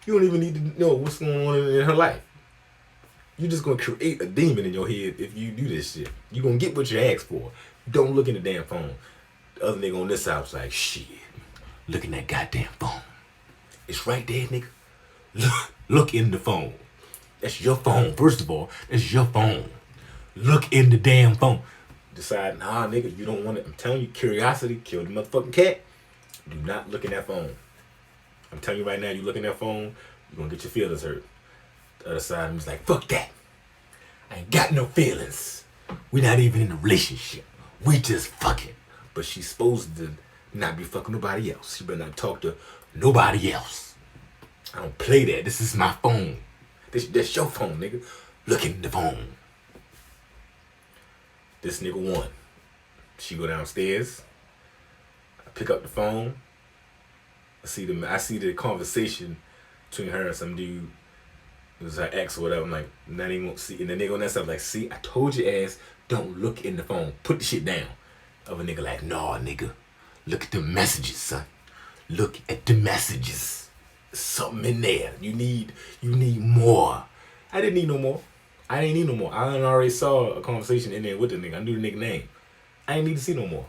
You don't even need to know what's going on in her life. You're just gonna create a demon in your head if you do this shit. You're gonna get what you asked for. Don't look in the damn phone. The other nigga on this side was like, shit, look in that goddamn phone. It's right there, nigga. Look in the phone. That's your phone. First of all, that's your phone. Look in the damn phone. Decide, nah, nigga, you don't want it. I'm telling you, curiosity killed the motherfucking cat. Do not look in that phone. I'm telling you right now, you look in that phone, you're gonna get your feelings hurt. The other side was like, fuck that. I ain't got no feelings. We're not even in a relationship. We just fucking. But she's supposed to not be fucking nobody else. She better not talk to nobody else. I don't play that. This is my phone. That's your phone, nigga. Look in the phone. This nigga won. She go downstairs. I pick up the phone. I see the conversation between her and some dude. It was her ex or whatever. I'm like, not even gonna see. And the nigga on that side like, see, I told your ass, don't look in the phone. Put the shit down. Other nigga like, nah, nigga. Look at the messages, son. Look at the messages. There's something in there. You need more. I didn't need no more. I already saw a conversation in there with the nigga. I knew the nigga name. I didn't need to see no more.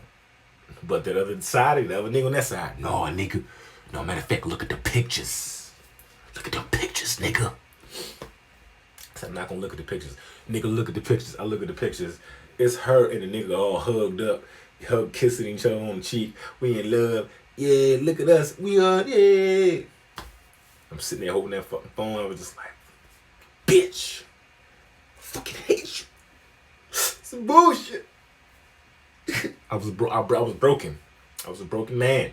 But that other side, the other nigga on that side, no, nigga. No, matter of fact, look at the pictures. Look at them pictures, nigga. I said, I'm not gonna look at the pictures. Nigga, look at the pictures. I look at the pictures. It's her and the nigga all hugged up, kissing each other on the cheek. We in love. Yeah, look at us. We are, yeah. I'm sitting there holding that fucking phone. I was just like, bitch. I fucking hate you. Some bullshit. I was broken. I was a broken man.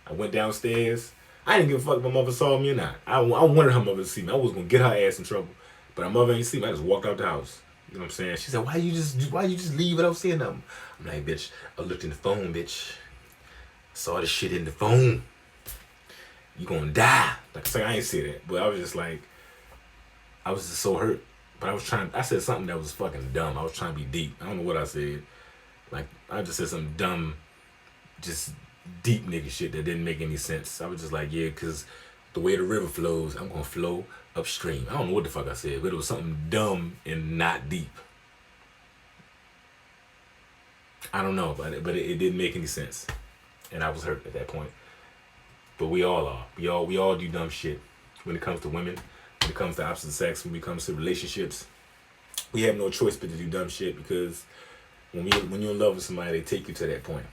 I went downstairs. I didn't give a fuck if my mother saw me or not. I wanted her mother to see me. I was gonna get her ass in trouble. But her mother ain't see me. I just walked out the house. You know what I'm saying? She said, why you just leave without saying nothing? I'm like, bitch, I looked in the phone, bitch. I saw the shit in the phone. You gonna die. Like I say, I ain't say that. But I was just like, I was just so hurt. But I said something that was fucking dumb. I was trying to be deep. I don't know what I said. Like, I just said some dumb, just deep nigga shit that didn't make any sense. I was just like, yeah, because the way the river flows, I'm going to flow upstream. I don't know what the fuck I said, but it was something dumb and not deep. I don't know, but it didn't make any sense. And I was hurt at that point. But we all are. We all do dumb shit when it comes to women, when it comes to opposite sex, when it comes to relationships. We have no choice but to do dumb shit because when you're in love with somebody, they take you to that point.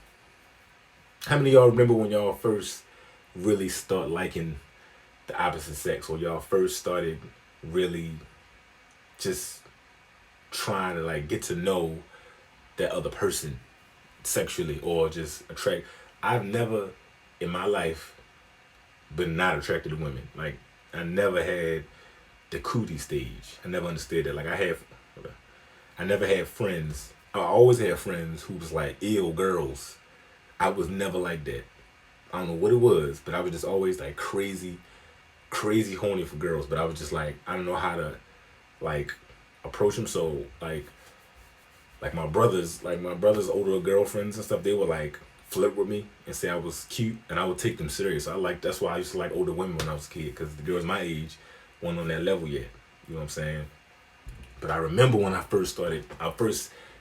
How many of y'all remember when y'all first really start liking the opposite sex, or y'all first started really just trying to like get to know that other person sexually or just attract? I've never in my life been not attracted to women. Like, I never had the cootie stage. I never understood that. Like, I never had friends. I always had friends who was like ill girls. I was never like that. I don't know what it was, but I was just always like crazy horny for girls. But I was just like, I don't know how to like approach them. So like my brother's older girlfriends and stuff, they would like flirt with me and say I was cute, and I would take them serious. That's why I used to like older women when I was a kid, because the girls my age weren't on that level yet. You know what I'm saying? But I remember when I first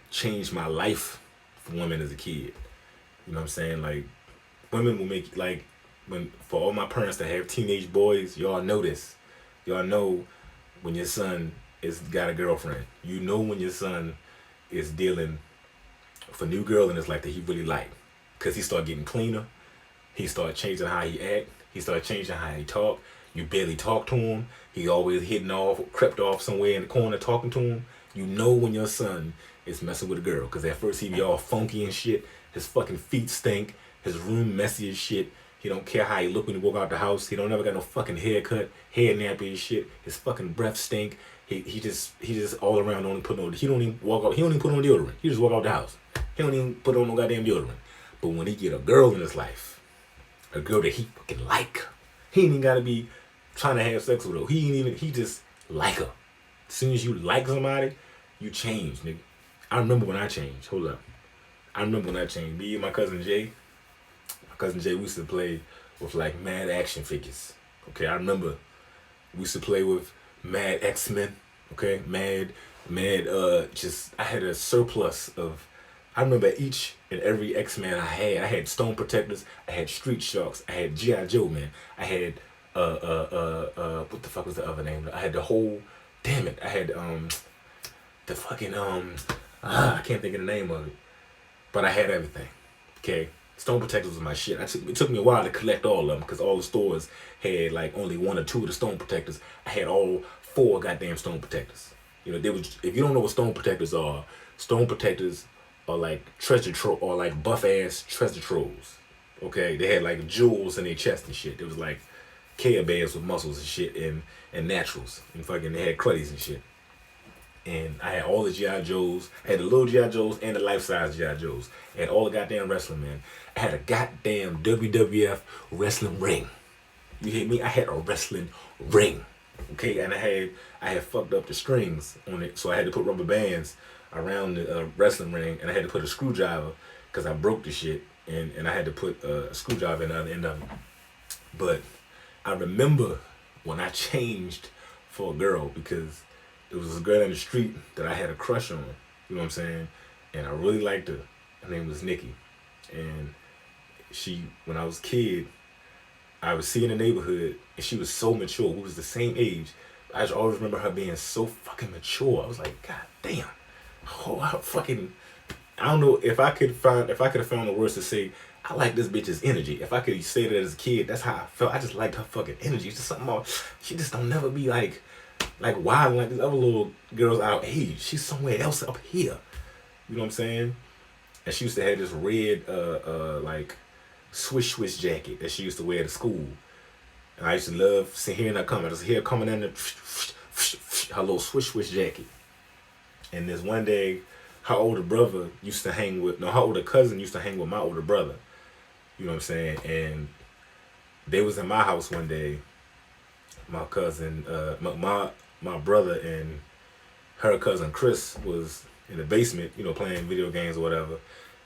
changed my life for women as a kid. You know what I'm saying? Like, women will make, like, when for all my parents that have teenage boys, y'all know this. Y'all know when your son is got a girlfriend. You know when your son is dealing with a new girl in his life that he really like. Because he start getting cleaner. He start changing how he act. He start changing how he talk. You barely talk to him. He always crept off somewhere in the corner talking to him. You know when your son is messing with a girl. Because at first he be all funky and shit. His fucking feet stink. His room messy as shit. He don't care how he look when he walk out the house. He don't ever got no fucking haircut, hair nappy and shit. His fucking breath stink. He just all around don't put no. He don't even walk out. He don't even put on deodorant. He just walk out the house. He don't even put on no goddamn deodorant. But when he get a girl in his life, a girl that he fucking like, he ain't even gotta be trying to have sex with her. He just like her. As soon as you like somebody, you change, nigga. I remember when I changed. Hold up. I remember when I changed. Me and my cousin Jay, My cousin Jay, we used to play with like mad action figures. Okay, I remember we used to play with mad X-Men. Okay, mad. Just I had a surplus of. I remember each and every X-Men I had. I had Stone Protectors. I had Street Sharks. I had G.I. Joe, man. I had what the fuck was the other name? I had the whole. Damn it! I had the fucking I can't think of the name of it, but I had everything. Okay, Stone Protectors was my shit. It took me a while to collect all of them because all the stores had like only one or two of the Stone Protectors. I had all four goddamn Stone Protectors. You know, they was, if you don't know what Stone Protectors are like treasure or like buff ass treasure trolls. Okay, they had like jewels in their chest and shit. It was like Care Bears with muscles and shit and naturals and fucking they had cruddies and shit. And I had all the G.I. Joes. I had the little G.I. Joes and the life-size G.I. Joes. I had all the goddamn wrestling, man. I had a goddamn WWF wrestling ring. You hear me? I had a wrestling ring. Okay, and I had fucked up the strings on it, so I had to put rubber bands around the wrestling ring, and I had to put a screwdriver because I broke the shit, and I had to put a screwdriver in the other end of it. But I remember when I changed for a girl because there was a girl in the street that I had a crush on. You know what I'm saying? And I really liked her. Her name was Nikki. And she, when I was a kid, I would see in the neighborhood, and she was so mature. We was the same age. I just always remember her being so fucking mature. I was like, God damn. Oh, I don't know if I could have found the words to say, I like this bitch's energy. If I could say that as a kid, that's how I felt. I just liked her fucking energy. It's just something more. She just don't never be like wild like these other little girls our age. She's somewhere else up here. You know what I'm saying? And she used to have this red like swish jacket that she used to wear to school. And I used to love hearing her come. I just hear her coming in her little swish jacket. And this one day, her older cousin used to hang with my older brother. You know what I'm saying? And they was in my house one day. My cousin, my brother and her cousin Chris was in the basement, you know, playing video games or whatever.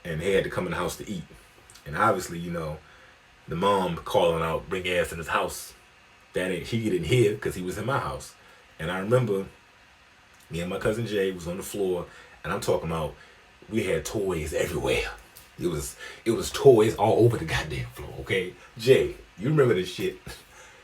And they had to come in the house to eat. And obviously, you know, the mom calling out, bring ass in his house. He didn't hear because he was in my house. And I remember me and my cousin Jay was on the floor, and I'm talking about we had toys everywhere. It was toys all over the goddamn floor, okay? Jay, you remember this shit.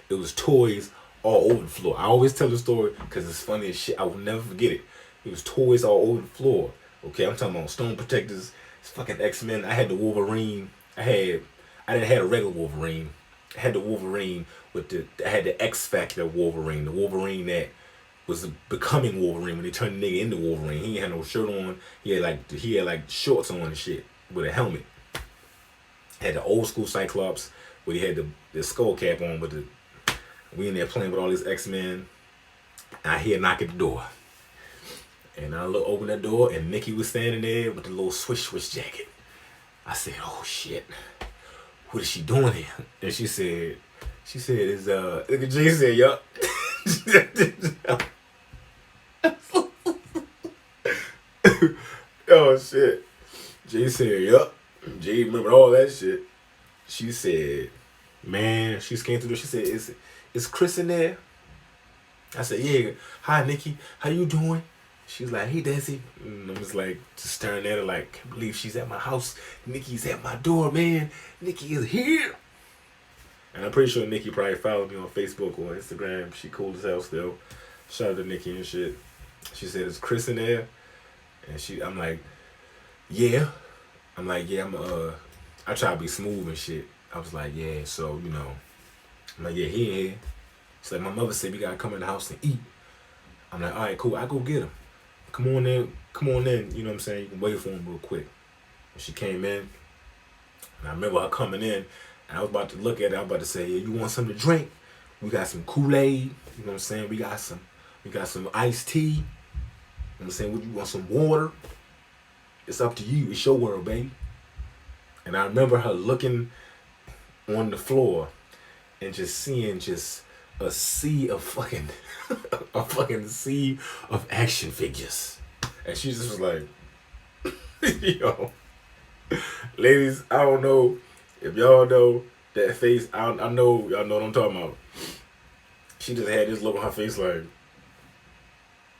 It was toys all over the floor. I always tell the story because it's funny as shit. I will never forget it. It was toys all over the floor. Okay, I'm talking about Stone Protectors, fucking X-Men. I had the Wolverine. I didn't have a regular Wolverine. I had the Wolverine I had the X Factor Wolverine. The Wolverine that was becoming Wolverine when they turned the nigga into Wolverine. He ain't had no shirt on. He had like shorts on and shit with a helmet. Had the old school Cyclops where he had the skull cap on with we in there playing with all these X-Men. I hear a knock at the door. And I open that door and Nikki was standing there with the little swish jacket. I said, oh shit. What is she doing here? And she said, is look at Jay said, yup. Oh shit. Jay said, yup. Jay remembered all that shit. She said, man, she came through. She said, is Chris in there? I said, yeah. Hi, Nikki. How you doing? She's like, hey, Desi. And I'm just like, just staring at her like, can't believe she's at my house. Nikki's at my door, man. Nikki is here. And I'm pretty sure Nikki probably followed me on Facebook or Instagram. She cool as hell still. Shout out to Nikki and shit. She said, is Chris in there? And I'm like, yeah. I'm like, yeah, I try to be smooth and shit. I was like, yeah, so, you know. I'm like, yeah, he in here. She's like, my mother said we gotta come in the house and eat. I'm like, all right, cool. I go get him. Come on in. You know what I'm saying? You can wait for him real quick. And she came in. And I remember her coming in. And I was about to look at it. I was about to say, yeah, you want something to drink? We got some Kool-Aid. You know what I'm saying? We got some iced tea. You know what I'm saying? You want some water? It's up to you. It's your world, baby. And I remember her looking on the floor and just seeing just a sea of fucking sea of action figures. And she just was like, yo, ladies, I don't know If y'all know that face, I know y'all know what I'm talking about. She just had this look on her face like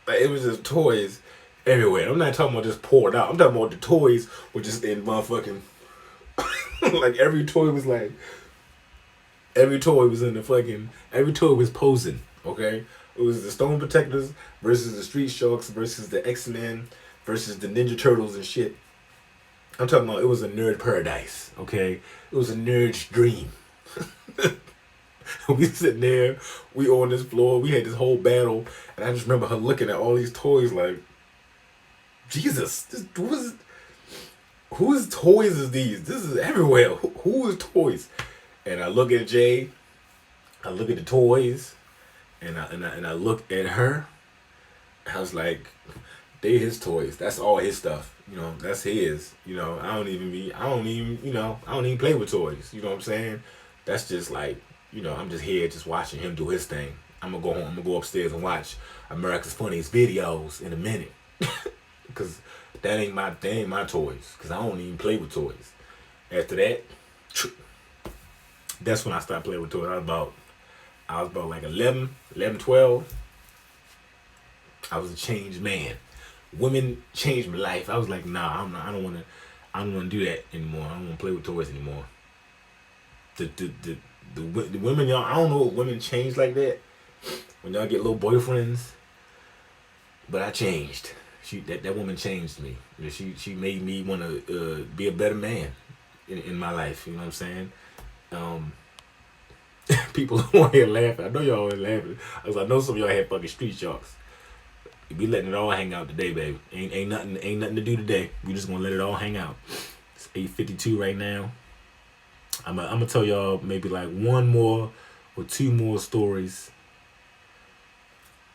it was just toys everywhere. I'm not talking about just poured out. I'm talking about the toys were just in motherfucking like every toy was in the fucking every toy was posing. Okay, it was the Stone Protectors versus the Street Sharks versus the X-Men versus the Ninja Turtles and shit. I'm talking about it was a nerd paradise. Okay, it was a nerd's dream. We sitting there, we on this floor, we had this whole battle, and I just remember her looking at all these toys like, Jesus, whose toys is these? This is everywhere. Who is toys? And I look at Jay, I look at the toys, and I look at her. I was like, they his toys. That's all his stuff. You know, that's his. You know, I don't even play with toys. You know what I'm saying? That's just like, I'm just here just watching him do his thing. I'm gonna go home. I'm gonna go upstairs and watch America's Funniest Videos in a minute, because that ain't my toys. Because I don't even play with toys. After that, that's when I stopped playing with toys. I was about like 11, 12. I was a changed man. Women changed my life. I was like, nah, I don't wanna do that anymore. I don't wanna play with toys anymore. The women, y'all, I don't know if women change like that when y'all get little boyfriends, but I changed. That woman changed me. She made me want to be a better man in my life. You know what I'm saying? People on here laughing. I know y'all are laughing. I know some of y'all had fucking street sharks. We letting it all hang out today, baby. Ain't nothing to do today. We just gonna let it all hang out. It's 8:52 right now. I'm gonna tell y'all maybe like one more or two more stories.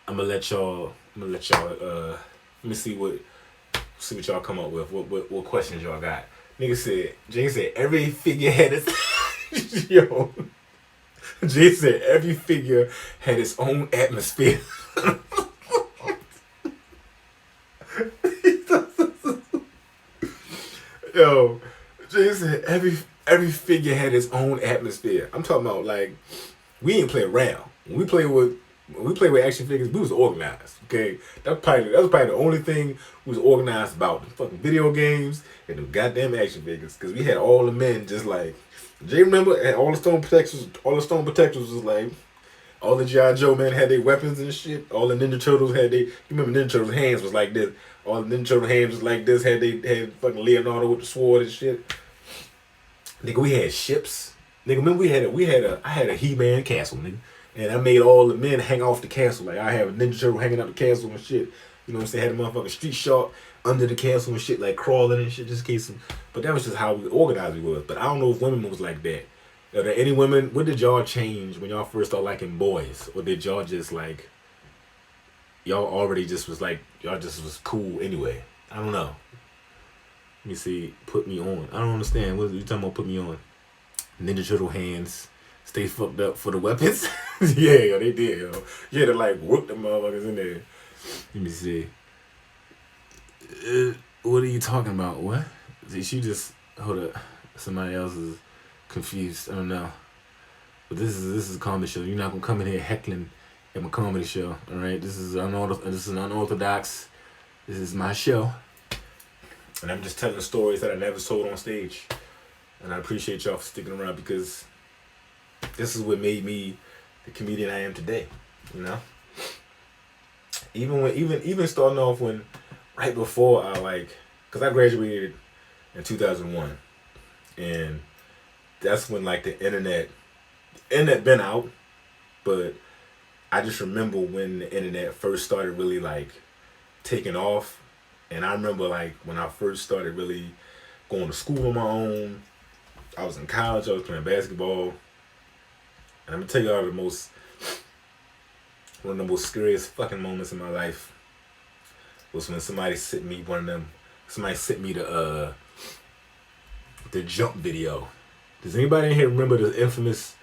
I'm gonna let y'all. Let me see what y'all come up with. What questions y'all got? Jay said every figure had its yo. Jay said every figure had its own atmosphere. Yo, Jay said every figure had its own atmosphere. I'm talking about like we ain't play around. When we play with action figures, we was organized. Okay, that was probably the only thing we was organized about. The fucking video games and the goddamn action figures. Because we had all the men just like Jay. Remember, and all the Stone Protectors. All the Stone Protectors was like all the G.I. Joe men had their weapons and shit. All the Ninja Turtles had you remember Ninja Turtles' hands was like this. All the Ninja Turtle hands was like this. Had fucking Leonardo with the sword and shit. Nigga, we had ships. Nigga, remember I had a He-Man castle, nigga. And I made all the men hang off the castle. Like I have a Ninja Turtle hanging out the castle and shit. You know what I'm saying? Had a motherfucking Street Shark under the castle and shit, like crawling and shit, just in case. But that was just how organized we was. But I don't know if women was like that. Are there any women? What did y'all change when y'all first started liking boys, or did y'all just like y'all already just was like y'all just was cool anyway? I don't know. Let me see. Put me on. I don't understand. What are you talking about? Put me on. Ninja Turtle hands stay fucked up for the weapons. Yeah, yo, they did, yo. Yeah, they like whoop them motherfuckers in there. Let me see. What are you talking about? What? She just hold up. Somebody else is confused. I don't know. But this is a comedy show. You're not gonna come in here heckling at my comedy show. All right. This is unorthodox. This is my show, and I'm just telling stories that I never told on stage. And I appreciate y'all for sticking around because this is what made me the comedian I am today. You know. Even starting off when right before because I graduated in 2001, and that's when like the internet been out, but I just remember when the internet first started really like taking off, and I remember like when I first started really going to school on my own. I was in college. I was playing basketball, and I'm gonna tell y'all one of the most scariest fucking moments in my life was when somebody sent me the jump video. Does anybody in here remember the infamous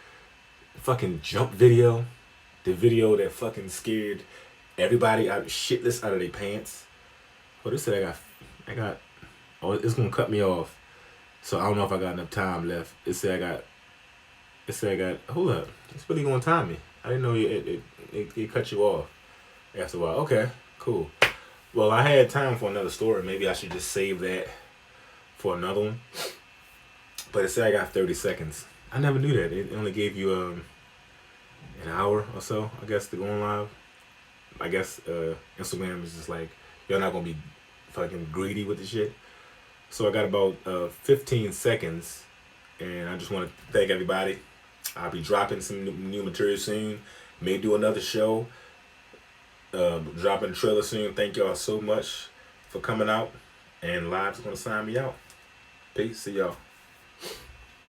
fucking jump video? The video that fucking scared everybody shitless out of their pants. Oh, this said I got. Oh, it's gonna cut me off. So I don't know if I got enough time left. It said I got. Hold up. It's really gonna time me. I didn't know it cut you off after a while. Okay, cool. Well, I had time for another story. Maybe I should just save that for another one. But it said I got 30 seconds. I never knew that. It only gave you an hour or so, I guess, to go on live. I guess Instagram is just like, y'all not gonna be fucking greedy with the shit. So I got about 15 seconds, and I just want to thank everybody. I'll be dropping some new material soon. May do another show. Dropping a trailer soon. Thank y'all so much for coming out. And Live's gonna sign me out. Peace. See y'all.